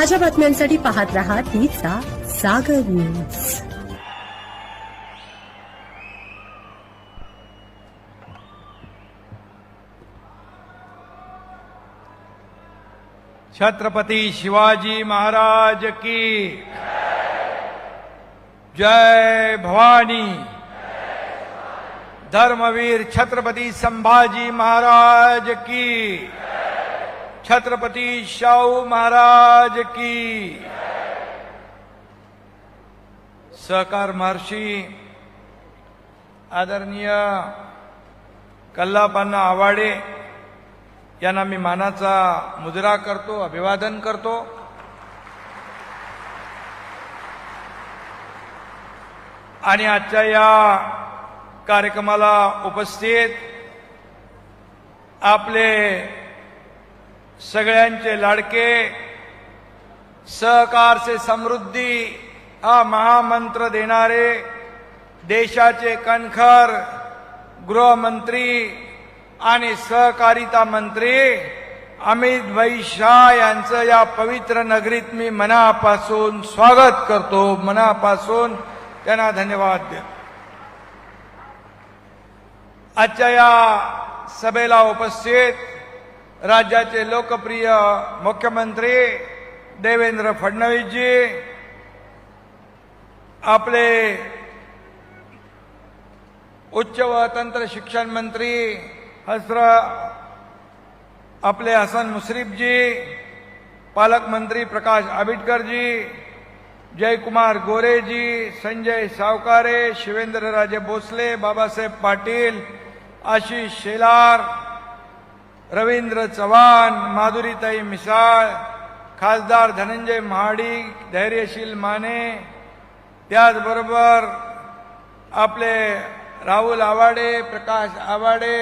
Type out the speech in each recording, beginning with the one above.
ताज्या बातम्यांसाठी पाहत रहा तिचा सागर न्यूज। छत्रपति शिवाजी महाराज की जय भवानी। धर्मवीर छत्रपति संभाजी महाराज की, छत्रपति शाहू महाराज की। सहकार महर्षी आदरणीय कल्लापन्ना आवाडे यांना मी मानाचा मुजरा करतो, अभिवादन करतो। आणि आजच्या या कार्यक्रमाला उपस्थित आपले सगळ्यांचे लाडके, सहकार से समृद्धी हा महामंत्र देणारे देशाचे कणखर गृहमंत्री आणि सहकारिता मंत्री अमित भाई शाह यांचं या पवित्र नगरीत मी मनापासून स्वागत करतो, मनापासून त्यांना धन्यवाद देतो। आजच्या या सभेला उपस्थित राज्याचे लोकप्रिय मुख्यमंत्री देवेंद्र फडणवीसजी, आपले उच्च व तंत्र शिक्षण मंत्री आपले हसन मुश्रीफ जी, पालकमंत्री प्रकाश आंबेडकर जी, जयकुमार गोरे जी, संजय सावकारे, शिवेंद्रराजे भोसले, बाबासाहेब पाटील, आशिष शेलार, रवींद्र चव्हाण, माधुरीताई मिसाळ, खासदार धनंजय महाडिक, धैर्यशील माने, त्याचबरोबर आपले राहुल आवाडे, प्रकाश आवाडे,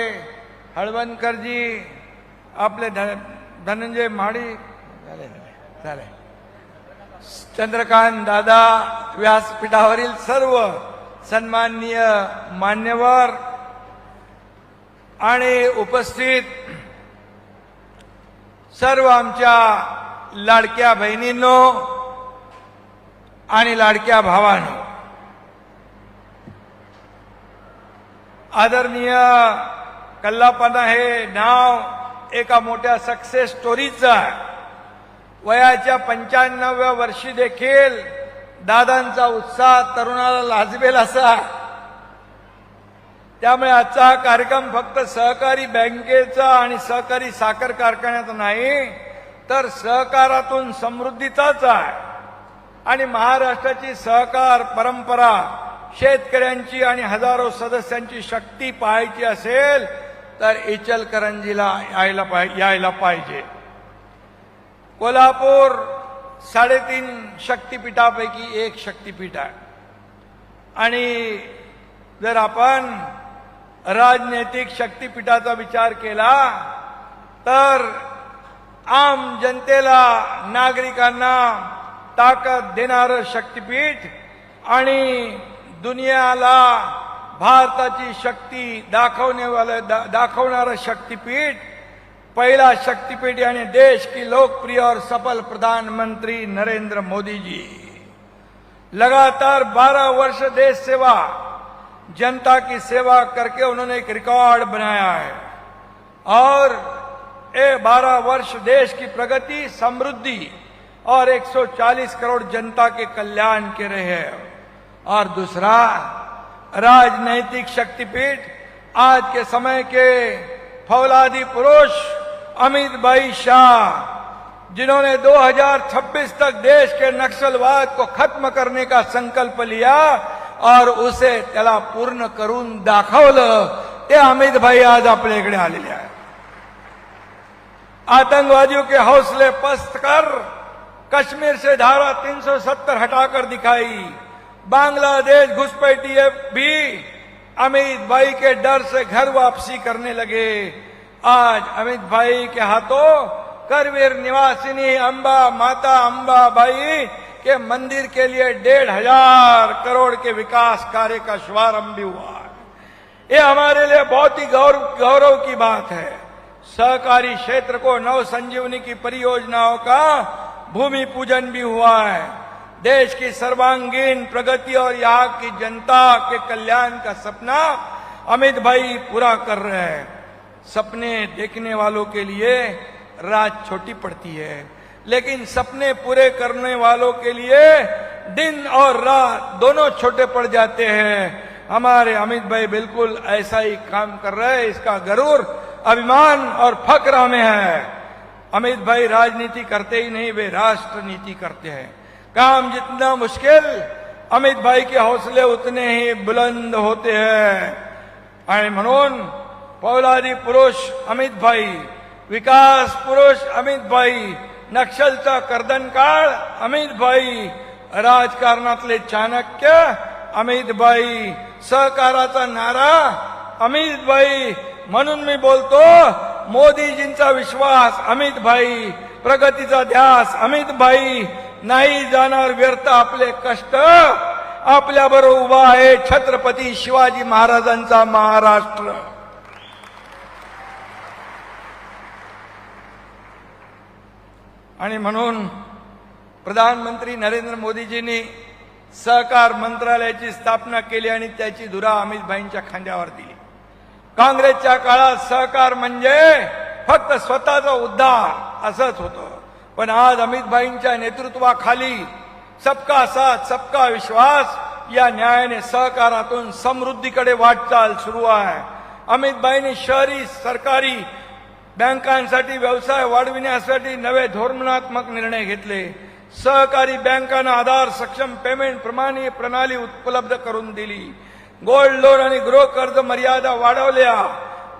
हळवणकरजी, आपले धनंजय महाडिक झाले, चंद्रकांत दादा, व्यासपीठावरील सर्व सन्माननीय मान्यवर आणि उपस्थित सर्व आमच्या लाडक्या बहिणींनो आणि लाडक्या भावांनो, आदरणीय कल्लापन्ना हे नाव एका मोठ्या सक्सेस स्टोरीचं आहे। वयाच्या 95व्या वर्षी देखील दादांचा उत्साह तरुणाला लाजवेल असा। त्यामुळे आजचा हा कार्यक्रम फक्त सहकारी बँकेचा आणि सहकारी साखर कारखान्याचा नाही, तर सहकारातून समृद्धीचाच आहे। आणि महाराष्ट्राची सहकार परंपरा, शेतकऱ्यांची आणि हजारो सदस्यांची शक्ती पाहायची असेल तर इचलकरंजीला यायला पाहिजे। कोल्हापूर 3.5 शक्तीपीठापैकी एक शक्तीपीठ आहे। आणि जर आपण राजनैतिक शक्तीपीठाचा विचार केला तर आम जनतेला, नागरिकांना ताकद देणारं शक्तीपीठ आणि दुनियाला भारताची शक्ती दाखवणारं शक्तीपीठ, पहला शक्तिपीठ यानी देश की लोकप्रिय और सफल प्रधानमंत्री नरेंद्र मोदी जी। लगातार 12 वर्ष देश सेवा, जनता की सेवा करके उन्होंने एक रिकॉर्ड बनाया है। और ये 12 वर्ष देश की प्रगति, समृद्धि और 140 करोड़ जनता के कल्याण के रहे हैं। और दूसरा राजनैतिक शक्तिपीठ, आज के समय के फौलादी पुरुष अमित भाई शाह, जिन्होंने 2026 तक देश के नक्सलवाद को खत्म करने का संकल्प लिया और उसे त्याला पूर्ण करून दाखवलं, ते अमित भाई आज आपल्याकडे आलेले आहेत। आतंकवादियों के हौसले पस्त कर कश्मीर से धारा 370 हटाकर दिखाई। बांग्लादेश घुसपैठिए भी अमित भाई के डर से घर वापसी करने लगे। आज अमित भाई के हाथों करवीर निवासिनी अंबा माता अंबा बाई के मंदिर के लिए 1,500 करोड़ के विकास कार्य का शुभारंभ भी हुआ। ये हमारे लिए बहुत ही गौरव की बात है। सहकारी क्षेत्र को नव संजीवनी की परियोजनाओं का भूमि पूजन भी हुआ है। देश की सर्वांगीण प्रगति और यहाँ की जनता के कल्याण का सपना अमित भाई पूरा कर रहे हैं। सपने देखने वालों के लिए रात छोटी पड़ती है, लेकिन सपने पूरे करने वालों के लिए दिन और रात दोनों छोटे पड़ जाते हैं। हमारे अमित भाई बिल्कुल ऐसा ही काम कर रहे हैं, इसका गरूर, अभिमान और फक्र हमें है। अमित भाई राजनीति करते ही नहीं, वे राष्ट्र नीति करते हैं। काम जितना मुश्किल, अमित भाई के हौसले उतने ही बुलंद होते हैं। आणि म्हणून पौलादी पुरुष अमित भाई, विकास पुरुष अमित भाई, नक्षलचा कर्दनकाळ अमित भाई, राजकारणातले चाणक्य अमित भाई, सहकाराचा नारा अमित भाई। म्हणून मी बोलतो, मोदीजींचा विश्वास अमित भाई, प्रगतीचा ध्यास अमित भाई, नाही जाणार व्यर्थ आपले कष्ट। आपल्या बरोबर उभा आहे छत्रपती शिवाजी महाराजांचा महाराष्ट्र। आणि म्हणून प्रधानमंत्री नरेंद्र मोदीजींनी सहकार मंत्रालयाची स्थापना केली आणि त्याची धुरा अमित भाईंच्या खांद्यावर दिली। काँग्रेसच्या काळात सहकार म्हणजे फक्त स्वतःचा उद्धार असंच होतं, पण आज अमित भाईंच्या नेतृत्वाखाली सबका साथ सबका विश्वास या न्यायाने सहकारातून समृद्धीकडे वाटचाल सुरू आहे। अमित भाईंनी शहरी सरकारी बँकांसाठी व्यवसाय वाढविण्यासाठी नवे धोरणात्मक निर्णय घेतले। सहकारी बँकांना आधार सक्षम पेमेंट प्रणाली उपलब्ध करून दिली। गोल्ड लोन आणि गृह कर्ज मर्यादा वाढवल्या।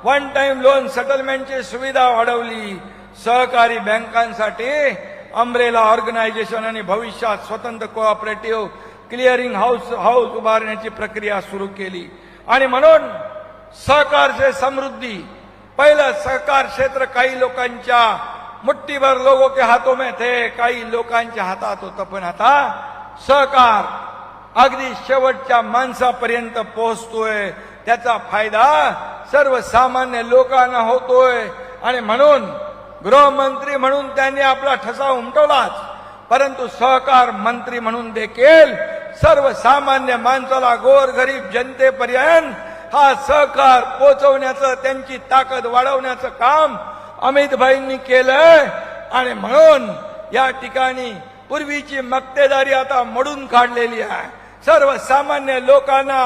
वन टाइम लोन सेटलमेंटची सुविधा वाढवली। सहकारी बँकांसाठी अम्ब्रेला ऑर्गनायझेशन आणि भविष्यात स्वतंत्र कोऑपरेटिव्ह क्लिअरिंग हाऊस उभारण्याची प्रक्रिया सुरू केली। आणि म्हणून सहकार से समृद्धी, पहिलं सहकार क्षेत्र काही लोकांच्या मुट्ठीभर लोगों के हाथों में थे, काही लोकांच्या हातात होतं, पण आता सहकार अगदी शेवटच्या माणसापर्यंत पोहोचतोय। त्याचा फायदा सर्वसामान्य लोकांना होतोय। आणि म्हणून गृहमंत्री म्हणून त्यांनी आपला ठसा उमटवलाच, परंतु सहकार मंत्री म्हणून देखील सर्वसामान्य माणसाला, गोरगरीब जनतेपर्यंत हा सहकार पोहोचवण्याचं, त्यांची ताकद वाढवण्याचं काम अमित भाईंनी केलंय। आणि म्हणून या ठिकाणी पूर्वीची मक्तेदारी आता मोडून काढलेली आहे। सर्वसामान्य लोकांना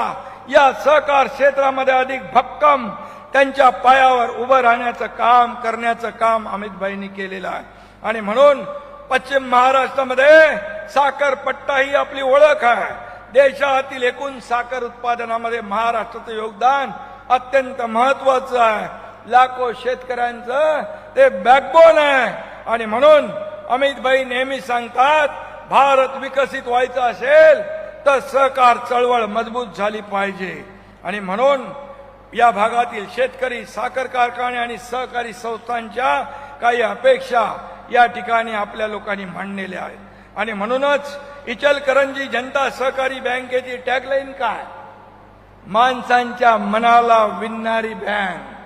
या सहकार क्षेत्रामध्ये अधिक भक्कम त्यांच्या पायावर उभं राहण्याचं काम करण्याचं काम अमित भाईंनी केलेलं आहे। आणि म्हणून पश्चिम महाराष्ट्रामध्ये साखरपट्टा ही आपली ओळख आहे। देशातील एकूण साखर उत्पादनामध्ये महाराष्ट्राचं योगदान अत्यंत महत्वाचं आहे। लाखो शेतकऱ्यांचं ते बॅकबोन आहे। आणि म्हणून अमित भाई नेहमी सांगतात, भारत विकसित व्हायचा असेल तर सहकार चळवळ मजबूत झाली पाहिजे। आणि म्हणून या भागातील शेतकरी, साखर कारखाने आणि सहकारी संस्थांच्या काही अपेक्षा या ठिकाणी आपल्या लोकांनी मांडलेल्या आहेत। आणि म्हणूनच इचलकरंजी जनता सहकारी बँकेची टॅगलाईन काय? माणसांच्या मनाला विणणारी बँक।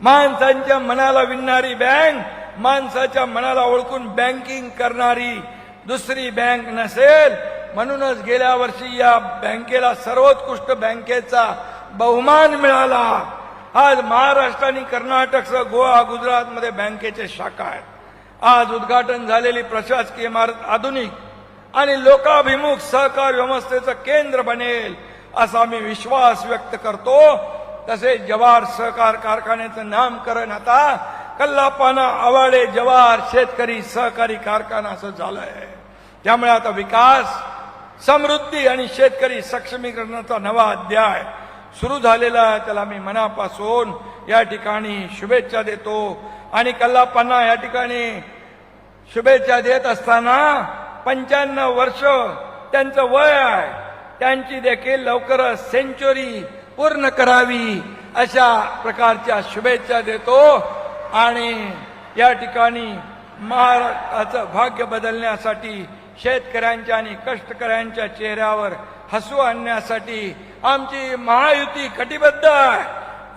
माणसांच्या मनाला विणणारी बँक, माणसाच्या मनाला ओळखून बँकिंग करणारी दुसरी बँक नसेल। म्हणूनच गेल्या वर्षी या बँकेला सर्वोत्कृष्ट बँकेचा बहुमान मिळाला। आज महाराष्ट्र आणि कर्नाटकसह गोवा, गुजरातमध्ये बँकेचे शाखा आहेत। आज उद्घाटन झालेली प्रशासकीय इमारत आधुनिक आणि लोकाभिमुख सहकार व्यवस्थेचं केंद्र बनेल असा मी विश्वास व्यक्त करतो। तसेच जवाहर सहकार कारखान्याचं नामकरण आता कल्लापाना आवाडे जवाहर शेतकरी सहकारी कारखाना असं झालंय। त्यामुळे आता विकास, समृद्धी आणि शेतकरी सक्षमीकरणाचा नवा अध्याय सुरू झालेला आहे। त्याला मी मनापासून या ठिकाणी शुभेच्छा देतो। आणि कल्लापाना या ठिकाणी शुभेच्छा देत असताना 95 वर्ष त्यांचं वय आहे, त्यांची देखील लवकरच सेंचुरी पूर्ण करावी अशा प्रकारच्या शुभेच्छा देतो। आणि या ठिकाणी महाराष्ट्राचं भाग्य बदलण्यासाठी, शेतकऱ्यांच्या आणि कष्टकऱ्यांच्या चेहऱ्यावर हसू आणण्यासाठी आमची महायुती कटिबद्ध आहे।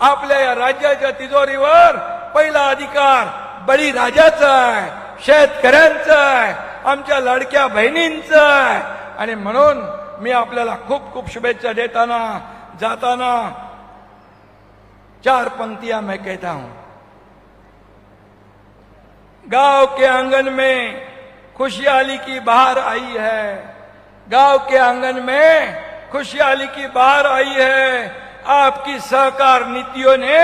आपल्या या राज्याच्या तिजोरीवर पहिला अधिकार बळीराजाचा आहे, शेतकऱ्यांचं आहे, आमच्या लाडक्या बहिणींचं आहे. आणि म्हणून मी आपल्याला खूप खूप शुभेच्छा देताना जाताना 4 पंक्तियां मैं कहता हूं. गांव के आंगन में खुशहाली की बहार आई है, गांव के आंगन में खुशहाली की बहार आई है. आपकी सहकार नीतियों ने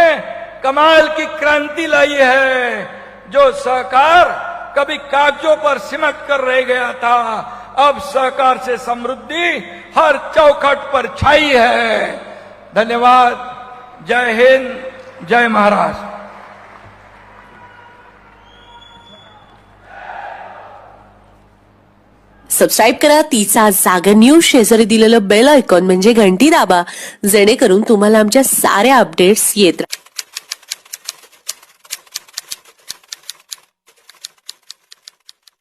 कमाल की क्रांति लाई है. जो सहकार कभी कागजों पर सिमट कर रह गया था, अब सहकार से समृद्धि हर चौखट पर छाई है. धन्यवाद. जय हिंद, जय महाराष्ट्र. सबस्क्राईब करा तिचा जागर न्यूज. शेजारी दिलेलं बेल आयकॉन म्हणजे घंटी दाबा, जेणेकरून तुम्हाला आमच्या साऱ्या अपडेट्स येत